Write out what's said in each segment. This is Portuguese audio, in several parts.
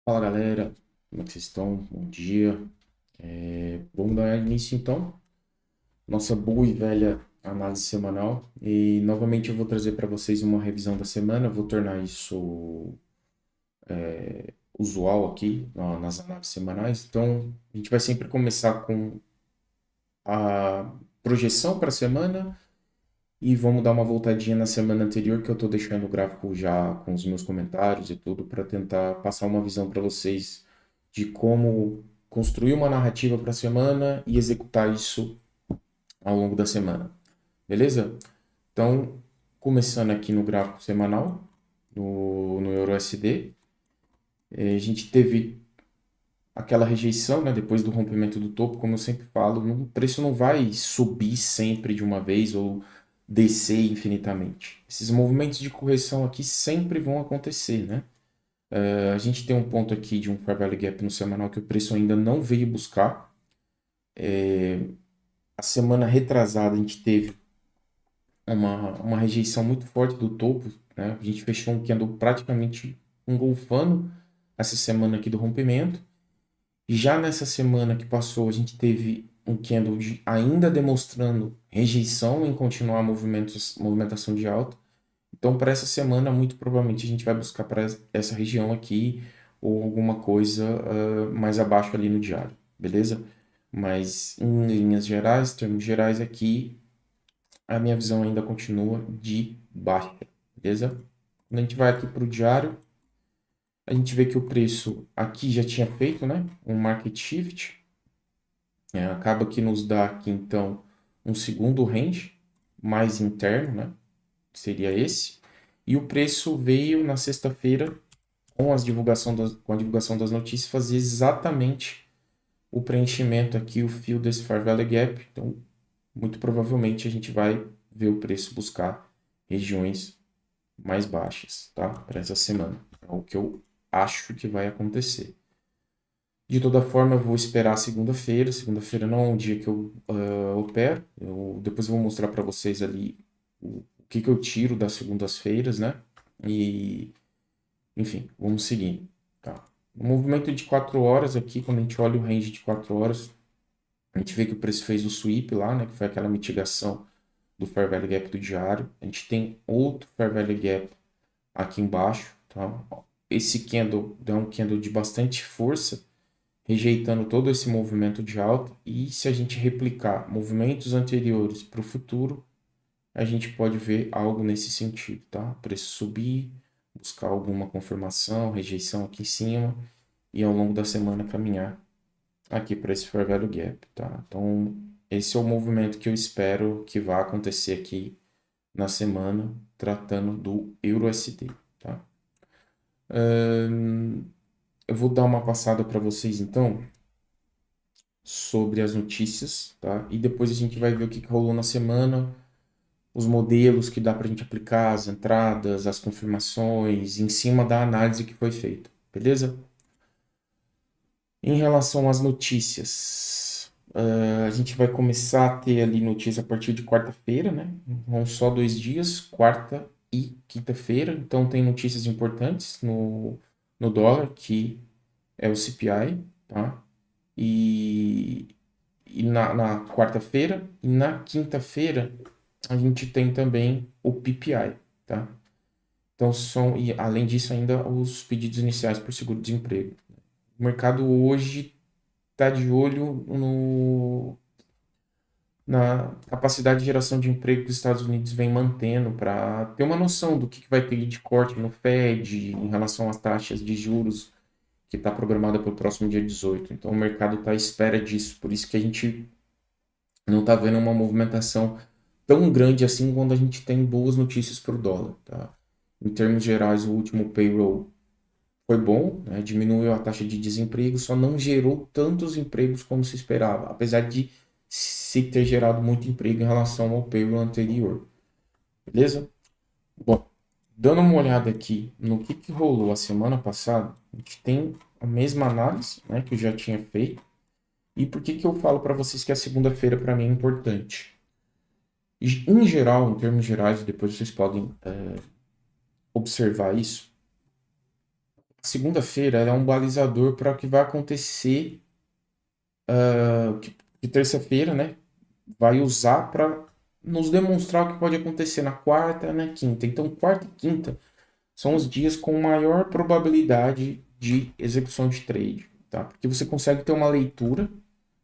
Fala galera, como é que vocês estão? Bom dia. Vamos dar início então, nossa boa e velha análise semanal. E novamente eu vou trazer para vocês uma revisão da semana. Eu vou tornar isso usual aqui nas análises semanais. Então a gente vai sempre começar com a projeção para a semana e vamos dar uma voltadinha na semana anterior, que eu estou deixando o gráfico já com os meus comentários e tudo, para tentar passar uma visão para vocês de como construir uma narrativa para a semana e executar isso ao longo da semana. Beleza? Então, começando aqui no gráfico semanal, no EURUSD, a gente teve aquela rejeição, né, depois do rompimento do topo, como eu sempre falo, o preço não vai subir sempre de uma vez ou descer infinitamente. Esses movimentos de correção aqui sempre vão acontecer, né? A gente tem um ponto aqui de um Fair Value Gap no semanal que o preço ainda não veio buscar. A semana retrasada a gente teve uma rejeição muito forte do topo, né? A gente fechou um candle praticamente engolfando essa semana aqui do rompimento. E já nessa semana que passou, a gente teve um candle ainda demonstrando rejeição em continuar movimentação de alta. Então, para essa semana, muito provavelmente a gente vai buscar para essa região aqui ou alguma coisa mais abaixo ali no diário, beleza? Mas em linhas gerais, termos gerais aqui, a minha visão ainda continua de baixa, beleza? Quando a gente vai aqui para o diário, a gente vê que o preço aqui já tinha feito, né, um market shift. Acaba que nos dá aqui, então, um segundo range mais interno, né, que seria esse. E o preço veio na sexta-feira, com a divulgação das notícias, fazer exatamente o preenchimento aqui, o fio desse Fair Value Gap. Então, muito provavelmente a gente vai ver o preço buscar regiões mais baixas, tá? Para essa semana. É o que eu acho que vai acontecer. De toda forma, eu vou esperar segunda-feira. Segunda-feira não é um dia que eu opero. Depois eu vou mostrar para vocês ali o que eu tiro das segundas-feiras, né? E, enfim, vamos seguindo. Tá. No movimento de 4 horas aqui, quando a gente olha o range de 4 horas, a gente vê que o preço fez o sweep lá, né? Que foi aquela mitigação do Fair Value Gap do diário. A gente tem outro Fair Value Gap aqui embaixo, tá? Esse candle é um candle de bastante força, rejeitando todo esse movimento de alta. E se a gente replicar movimentos anteriores para o futuro, a gente pode ver algo nesse sentido, tá? O preço subir, buscar alguma confirmação, rejeição aqui em cima e ao longo da semana caminhar aqui para esse Fair Value Gap, tá? Então, esse é o movimento que eu espero que vá acontecer aqui na semana, tratando do EURUSD, tá? Eu vou dar uma passada para vocês então sobre as notícias, tá? E depois a gente vai ver o que rolou na semana, os modelos que dá para a gente aplicar, as entradas, as confirmações, em cima da análise que foi feita, beleza? Em relação às notícias, a gente vai começar a ter ali notícia a partir de quarta-feira, né? Vão só 2 dias, quarta e quinta-feira. Então tem notícias importantes no dólar, que é o CPI, tá? E, na quarta-feira e na quinta-feira a gente tem também o PPI, tá? Então e além disso ainda os pedidos iniciais por seguro-desemprego. O mercado hoje está de olho na capacidade de geração de emprego que os Estados Unidos vem mantendo para ter uma noção do que vai ter de corte no Fed em relação às taxas de juros que está programada para o próximo dia 18. Então o mercado está à espera disso, por isso que a gente não está vendo uma movimentação tão grande assim quando a gente tem boas notícias para o dólar. Tá? Em termos gerais, o último payroll foi bom, né? Diminuiu a taxa de desemprego, só não gerou tantos empregos como se esperava, apesar de se ter gerado muito emprego em relação ao payroll anterior. Beleza? Bom, dando uma olhada aqui no que rolou a semana passada, a gente tem a mesma análise, né, que eu já tinha feito. E por que eu falo para vocês que a segunda-feira para mim é importante? Em geral, em termos gerais, depois vocês podem observar isso. segunda-feira ela é um balizador para o que vai acontecer que terça-feira, né? Vai usar para nos demonstrar o que pode acontecer na quarta e na quinta. Então, quarta e quinta são os dias com maior probabilidade de execução de trade, tá? Porque você consegue ter uma leitura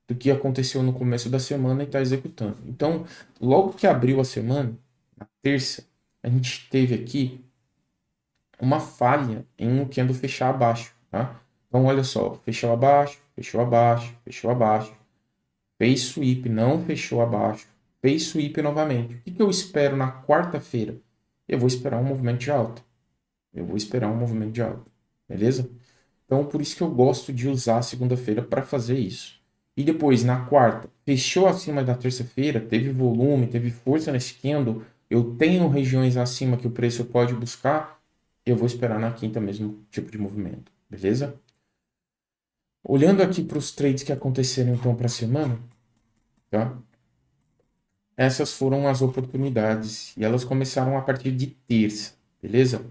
do que aconteceu no começo da semana e está executando. Então, logo que abriu a semana, na terça, a gente teve aqui uma falha em um candle fechar abaixo, tá? Então, olha só, fechou abaixo, fechou abaixo, fechou abaixo, fez sweep, não fechou abaixo, fez sweep novamente. O que que eu espero na quarta-feira? Eu vou esperar um movimento de alta. Eu vou esperar um movimento de alta, beleza? Então, por isso que eu gosto de usar a segunda-feira para fazer isso. E depois, na quarta, fechou acima da terça-feira, teve volume, teve força nesse candle, eu tenho regiões acima que o preço pode buscar, eu vou esperar na quinta mesmo tipo de movimento, beleza? Olhando aqui para os trades que aconteceram então para a semana, tá? Essas foram as oportunidades e elas começaram a partir de terça, beleza?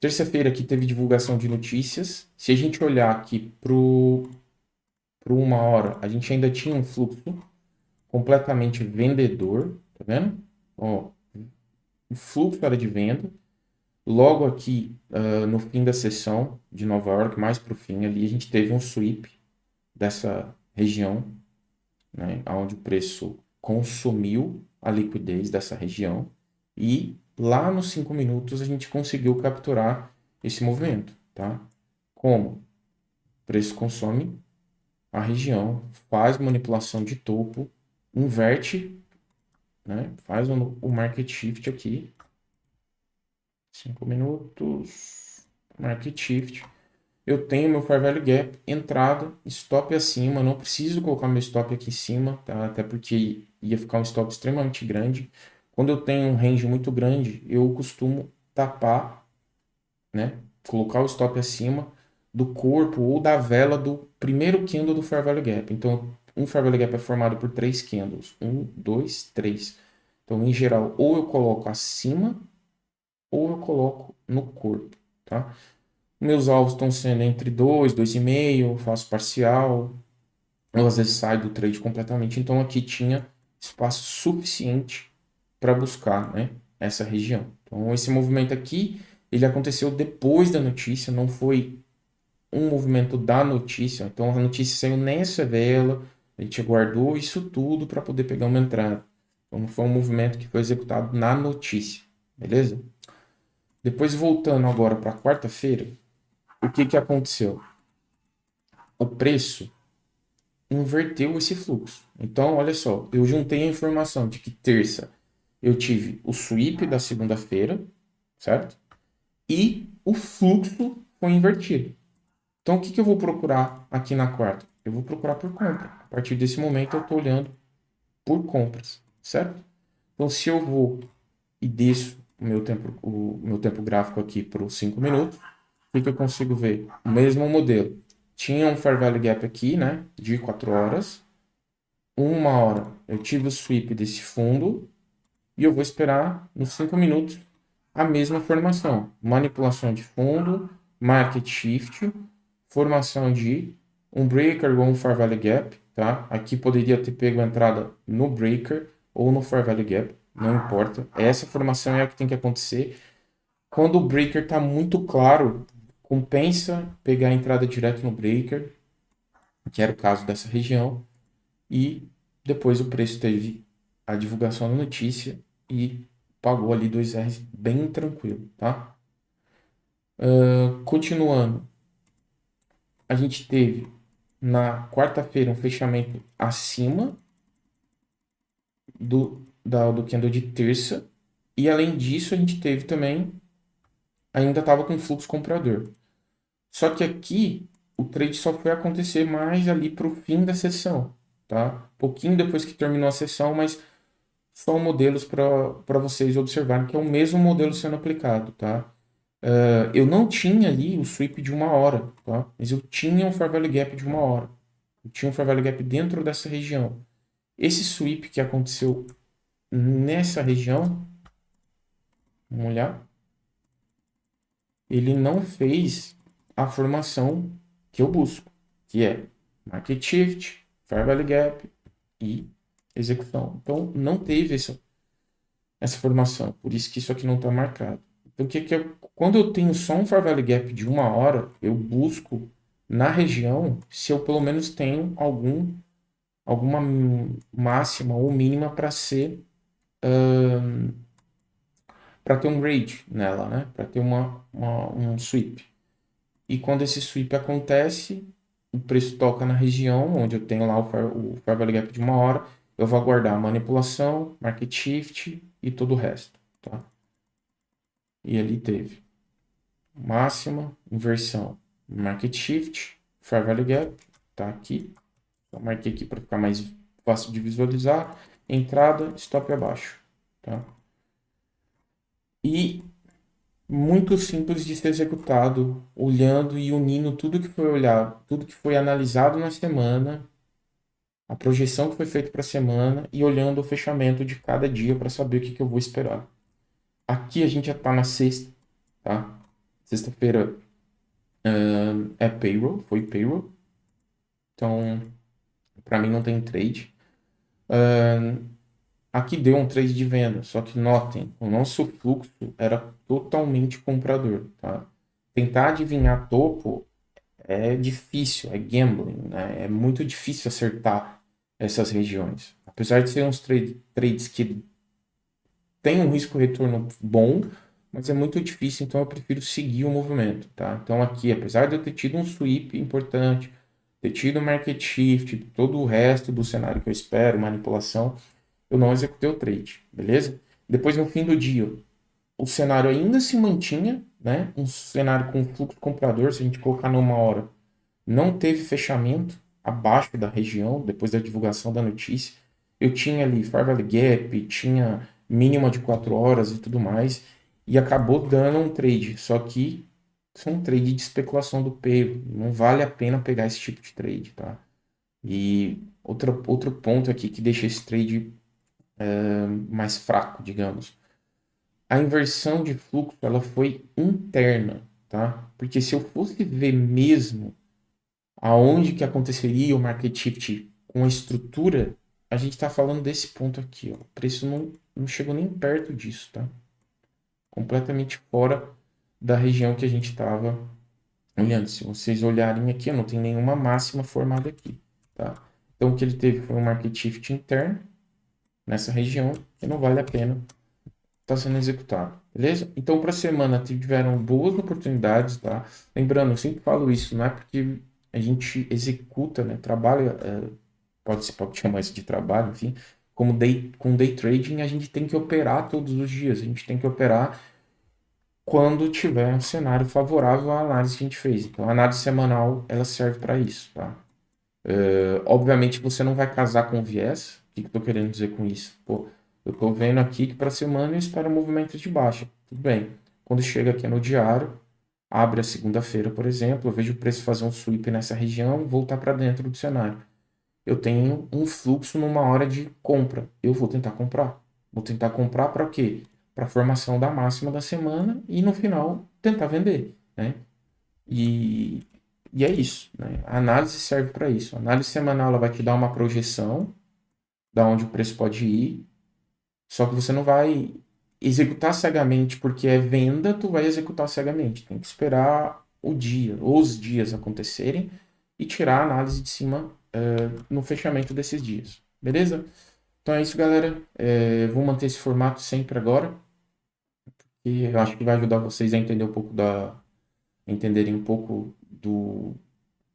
Terça-feira aqui teve divulgação de notícias. Se a gente olhar aqui pro 1 hora, a gente ainda tinha um fluxo completamente vendedor, tá vendo? Ó, o fluxo era de venda. Logo aqui, no fim da sessão de Nova York, mais para o fim ali, a gente teve um sweep dessa região, né, onde o preço consumiu a liquidez dessa região e lá nos 5 minutos a gente conseguiu capturar esse movimento, tá? Como? O preço consome a região, faz manipulação de topo, inverte, né? Faz o market shift aqui, 5 minutos, market shift. Eu tenho meu fair value gap, entrada, stop acima, não preciso colocar meu stop aqui em cima, tá? Até porque ia ficar um stop extremamente grande. Quando eu tenho um range muito grande, eu costumo tapar, né? Colocar o stop acima do corpo ou da vela do primeiro candle do fair value gap. Então, um fair value gap é formado por 3 candles. 1, 2, 3. Então, em geral, ou eu coloco acima ou eu coloco no corpo, tá? Meus alvos estão sendo entre 2, 2,5, faço parcial, ou às vezes saio do trade completamente. Então aqui tinha espaço suficiente para buscar, né, essa região. Então esse movimento aqui, ele aconteceu depois da notícia, não foi um movimento da notícia. Então a notícia saiu nessa vela, a gente guardou isso tudo para poder pegar uma entrada. Então não foi um movimento que foi executado na notícia, beleza? Depois voltando agora para quarta-feira, o que que aconteceu? O preço inverteu esse fluxo. Então, olha só, eu juntei a informação de que terça eu tive o sweep da segunda-feira, certo? E o fluxo foi invertido. Então, o que que eu vou procurar aqui na quarta? Eu vou procurar por compra. A partir desse momento, eu estou olhando por compras, certo? Então, se eu vou e desço o meu tempo gráfico aqui para os 5 minutos, o que eu consigo ver? O mesmo modelo. Tinha um Fair Value Gap aqui, né? De 4 horas. 1 hora eu tive o sweep desse fundo e eu vou esperar nos 5 minutos a mesma formação. Manipulação de fundo, market shift, formação de um breaker ou um Fair Value Gap, tá? Aqui poderia ter pego a entrada no breaker ou no Fair Value Gap, não importa. Essa formação é a que tem que acontecer. Quando o breaker está muito claro, compensa pegar a entrada direto no breaker, que era o caso dessa região, e depois o preço teve a divulgação da notícia e pagou ali 2 R bem tranquilo, tá? Continuando, a gente teve na quarta-feira um fechamento acima do candle de terça, e além disso a gente teve também, ainda estava com fluxo comprador. Só que aqui o trade só foi acontecer mais ali para o fim da sessão, tá? Pouquinho depois que terminou a sessão, mas são modelos para vocês observarem que é o mesmo modelo sendo aplicado, tá? Eu não tinha ali o sweep de 1 hora, tá? Mas eu tinha um Fair Value Gap de 1 hora. Eu tinha um Fair Value Gap dentro dessa região. Esse sweep que aconteceu nessa região, vamos olhar, ele não fez a formação que eu busco, que é Market Shift, Fair Value Gap e execução. Então, não teve essa formação, por isso que isso aqui não está marcado. Então, quando eu tenho só um Fair Value Gap de 1 hora, eu busco na região se eu pelo menos tenho alguma máxima ou mínima para ter um grade nela, né? Para ter um sweep. E quando esse sweep acontece, o preço toca na região onde eu tenho lá o Fair Value Gap de 1 hora, eu vou aguardar a manipulação, Market Shift e todo o resto, tá? E ali teve máxima, inversão, Market Shift, Fair Value Gap, tá aqui. Eu marquei aqui para ficar mais fácil de visualizar. Entrada, stop abaixo, tá? E muito simples de ser executado, olhando e unindo tudo que foi olhado, tudo que foi analisado na semana, a projeção que foi feita para a semana e olhando o fechamento de cada dia para saber o que eu vou esperar. Aqui a gente já está na sexta, tá? Sexta-feira é payroll, foi payroll. Então, para mim não tem trade. Aqui deu um trade de venda, só que notem, o nosso fluxo era totalmente comprador, tá? Tentar adivinhar topo é difícil, é gambling, né? É muito difícil acertar essas regiões. Apesar de ser uns trades que têm um risco-retorno bom, mas é muito difícil, então eu prefiro seguir o movimento, tá? Então aqui, apesar de eu ter tido um sweep importante, ter tido market shift, todo o resto do cenário que eu espero, manipulação, eu não executei o trade, beleza? Depois, no fim do dia, o cenário ainda se mantinha, né? Um cenário com fluxo comprador, se a gente colocar numa hora, não teve fechamento abaixo da região, depois da divulgação da notícia. Eu tinha ali Fair Value Gap, tinha mínima de 4 horas e tudo mais, e acabou dando um trade. Só que isso é um trade de especulação do pego, não vale a pena pegar esse tipo de trade, tá? E outro ponto aqui que deixa esse trade mais fraco, digamos. A inversão de fluxo ela foi interna, tá? Porque se eu fosse ver mesmo aonde que aconteceria o market shift com a estrutura, a gente está falando desse ponto aqui, ó. O preço não chegou nem perto disso, tá? Completamente fora da região que a gente estava olhando. Se vocês olharem aqui, não tem nenhuma máxima formada aqui, tá? Então o que ele teve foi um market shift interno nessa região que não vale a pena estar sendo executado, beleza? Então para a semana tiveram boas oportunidades, tá? Lembrando, eu sempre falo isso, não é porque a gente executa, né? Trabalha, pode chamar isso de trabalho, enfim, com day trading a gente tem que operar todos os dias, a gente tem que operar quando tiver um cenário favorável à análise que a gente fez. Então a análise semanal ela serve para isso, tá? Obviamente você não vai casar com viés. O que eu estou querendo dizer com isso? Pô, eu estou vendo aqui que para a semana eu espero movimentos de baixa. Tudo bem. Quando chega aqui no diário, abre a segunda-feira, por exemplo, eu vejo o preço fazer um sweep nessa região e voltar para dentro do cenário. Eu tenho um fluxo numa hora de compra. Eu vou tentar comprar. Vou tentar comprar para quê? Para a formação da máxima da semana e no final tentar vender, né? E, e é isso, né? A análise serve para isso. A análise semanal ela vai te dar uma projeção da onde o preço pode ir, só que você não vai executar cegamente porque é venda, tu vai executar cegamente. Tem que esperar o dia, os dias acontecerem e tirar a análise de cima no fechamento desses dias. Beleza? Então é isso, galera. Vou manter esse formato sempre agora, e eu acho que vai ajudar vocês a entender um pouco entenderem um pouco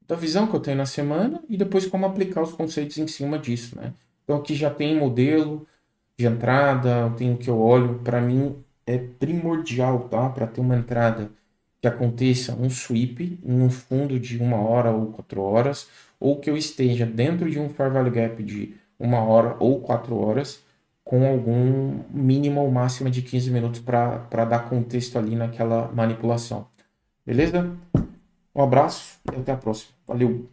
da visão que eu tenho na semana e depois como aplicar os conceitos em cima disso, né? Então aqui já tem modelo de entrada, tem o que eu olho, para mim é primordial, tá? Para ter uma entrada que aconteça um sweep em um fundo de 1 hora ou 4 horas, ou que eu esteja dentro de um fair value gap de 1 hora ou 4 horas, com algum mínimo ou máxima de 15 minutos para dar contexto ali naquela manipulação. Beleza? Um abraço e até a próxima. Valeu!